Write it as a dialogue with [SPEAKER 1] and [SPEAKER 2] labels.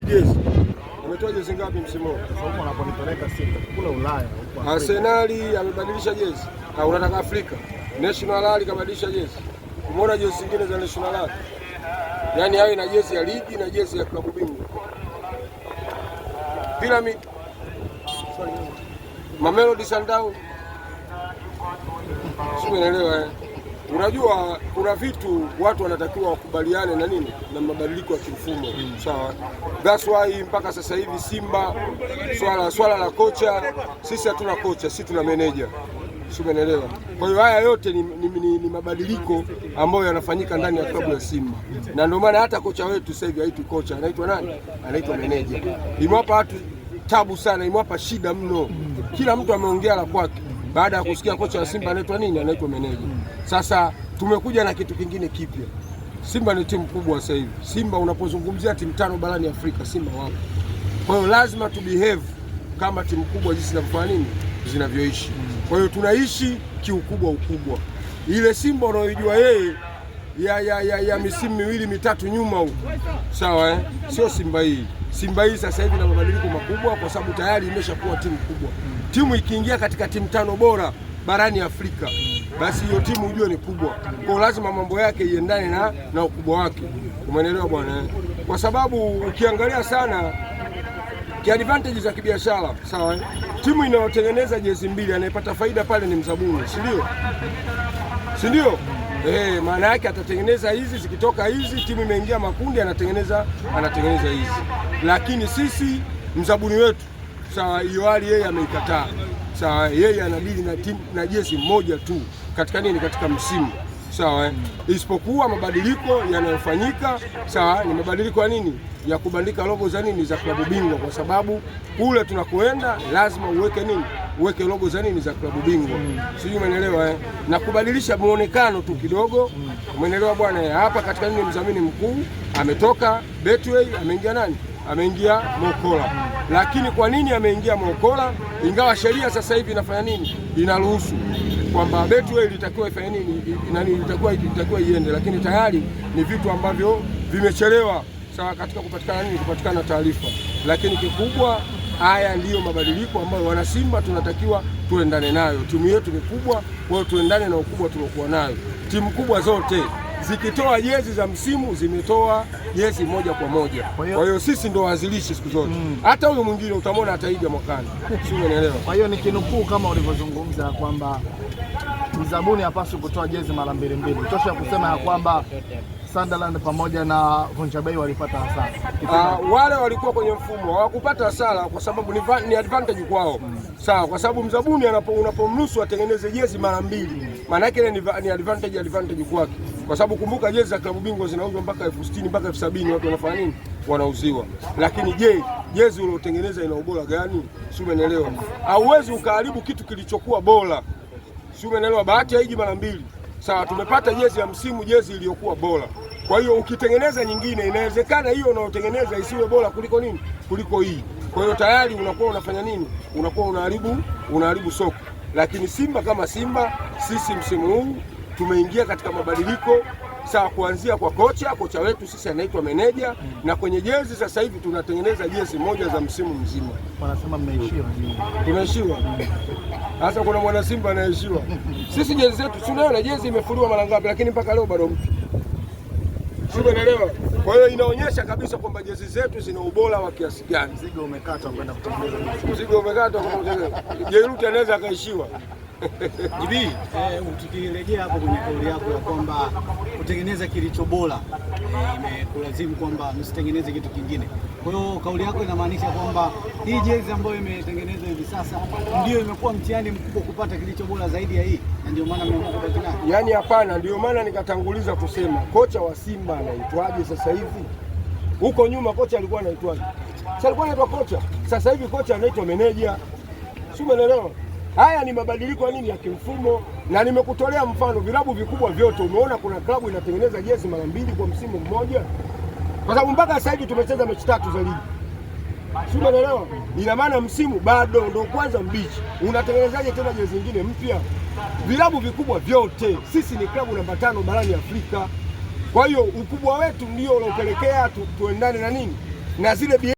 [SPEAKER 1] Jezi. Umetoa jezi ngapi msimu huu?
[SPEAKER 2] Sasa unaponipeleka Simba kule Ulaya huko.
[SPEAKER 1] Arsenal amebadilisha jezi. Na unataka Afrika. National Rally kabadilisha jezi. Umeona jezi zingine za National Rally? Yaani hayo na jezi ya ligi na jezi ya klabu bingwa. Pyramid. Mamelodi Sundowns. Umeelewa? Unajua kuna vitu watu wanatakiwa wakubaliane na nini na mabadiliko ya kimfumo. Sawa. That's why mpaka sasa hivi Simba swala la kocha, sisi hatuna kocha, sisi tuna meneja. Umeelewa? Kwa hiyo haya yote ni mabadiliko ambayo yanafanyika ndani ya klabu ya Simba. Na ndio maana hata kocha wetu sasa hivi haitwi kocha, anaitwa nani? Anaitwa meneja. Imewapa watu tabu sana, imewapa shida mno. Kila mtu ameongea la kwake. Baada ya kusikia kocha wa Simba anaitwa nini? Anaitwa meneja. Sasa tumekuja na kitu kingine kipya. Simba ni timu kubwa sasa hivi. Simba unapozungumzia timu 5 barani Afrika, Simba wapo. Kwa hiyo lazima tu behave kama timu kubwa jinsi zinavyofanya nini? Zinavyoishi. Kwa hiyo tunaishi ukubwa. Ile Simba unayojua yeye ya misimu miwili mitatu nyuma huko. Sawa Sio Simba hii. Simba hii sasa hivi na mabadiliko makubwa kwa sababu tayari imeshakuwa timu kubwa. Timu ikiingia katika timu 5 bora barani Afrika, basi hiyo timu ujue ni kubwa. Kwa lazima mambo yake iendane na ukubwa wake. Umeelewa bwana? Kwa sababu ukiangalia sana advantage za kibiashara, sawa timu inayotengeneza jezi mbili anayepata faida pale ni mzabuni, si ndio? Maana yake atatengeneza hizi, zikitoka hizi timu imeingia makundi anatengeneza hizi. Lakini sisi mzabuni wetu, sawa, hiyo hali yeye ameikataa. Sawa, yeye anadili na timu na jezi moja tu katika msimu. Sawa isipokuwa mabadiliko yanayofanyika, sawa, ni mabadiliko ya nini? Ya kubandika logo za nini? Za klabu bingwa, kwa sababu kule tunakoenda lazima uweke logo za nini? Za klabu bingwa. Sijui umeelewa Na kubadilisha muonekano tu kidogo. Umeelewa bwana? Hapa katika nini mdhamini mkuu ametoka Betway, ameingia nani? Ameingia Mokola. Lakini kwa nini ameingia Mokola? Ingawa sheria sasa hivi inafanya nini? Inaruhusu kwamba Betway litakiwa ifanye nini? Litakiwa iende, lakini tayari ni vitu ambavyo vimechelewa, sawa, katika kupatikana taarifa. Lakini kikubwa, haya ndiyo mabadiliko ambayo wana Simba tunatakiwa tuendane nayo. Timu yetu ni kubwa, kwa hiyo tuendane na ukubwa tuliokuwa nayo. Timu kubwa zote zikitoa jezi za msimu zimetoa jezi moja kwa moja. Kwa hiyo sisi ndo waanzilishi siku zote. Hata huyo mwingine utamwona ataiga mwakani. Sio, unaelewa?
[SPEAKER 2] Kwa hiyo ni kinukuu kama ulivyozungumza kwamba mzabuni hapaswi kutoa jezi mara mbili. Tosha kusema ya kwamba Sunderland pamoja na Vunja Bei walipata hasara.
[SPEAKER 1] Wale walikuwa kwenye mfumo hawakupata hasara kwa sababu ni advantage kwao. Sawa, kwa sababu mzabuni unapomruhusu atengeneze jezi mara mbili, maana yake ni advantage kwake. Kwa sababu kumbuka jezi za klabu bingwa zinauzwa mpaka 60,000 mpaka 70,000, watu wanafanya nini? Wanauziwa. Lakini jezi uliotengeneza ina ubora gani? Si umeelewa? Hauwezi ukaharibu kitu kilichokuwa bora. Si umeelewa? Bahati haiji mara mbili. Sawa, tumepata jezi ya msimu, jezi iliyokuwa bora. Kwa hiyo ukitengeneza nyingine, inawezekana hiyo unayotengeneza isiwe bora kuliko nini? Kuliko hii. Kwa hiyo tayari unakuwa unafanya nini? Unakuwa unaharibu soko. Lakini Simba kama Simba, sisi msimu huu tumeingia katika mabadiliko, sawa, kuanzia kwa kocha wetu sisi anaitwa meneja, na kwenye jezi sasa hivi tunatengeneza jezi moja za msimu mzima.
[SPEAKER 2] Wanasema mmeishiwa.
[SPEAKER 1] Tunaishiwa. Sasa kuna mwana Simba anaishiwa. Sisi jezi zetu tunaona jezi imefuliwa mara ngapi, lakini mpaka leo bado mpya. Sio, unaelewa? Kwa hiyo inaonyesha kabisa kwamba jezi zetu zina ubora wa kiasi gani.
[SPEAKER 2] Mzigo umekatwa kwenda kutengeneza.
[SPEAKER 1] Mzigo umekatwa kwa kutengeneza. Jeruti anaweza akaishiwa.
[SPEAKER 3] Jibi, tukirejea hapo kwenye kauli yako ya kwamba kutengeneza kilicho bora imekulazimu kwamba msitengeneze kitu kingine. Kwa hiyo kauli yako inamaanisha kwamba hii jezi ambayo imetengenezwa hivi sasa ndio imekuwa mtihani mkubwa kupata kilicho bora zaidi ya hii, na ndio maana mmeamua kubaki nayo.
[SPEAKER 1] Yaani hapana, ndio maana nikatanguliza kusema kocha wa Simba anaitwaje sasa hivi? Huko nyuma kocha alikuwa anaitwaje? Sasa alikuwa anaitwa kocha. Sasa hivi kocha anaitwa meneja. Sio, umeelewa? Haya ni mabadiliko ya kimfumo, na nimekutolea mfano vilabu vikubwa vyote. Umeona kuna klabu inatengeneza jezi mara mbili kwa msimu mmoja, kwa sababu mpaka sasa hivi tumecheza mechi 3 za ligi. Sio, umeelewa? Ina maana msimu bado ndio kwanza mbichi, unatengenezaje tena jezi nyingine mpya? Vilabu vikubwa vyote, sisi ni klabu namba 5 barani Afrika. Kwa hiyo ukubwa wetu ndio unaopelekea tuendane na nini? Na zile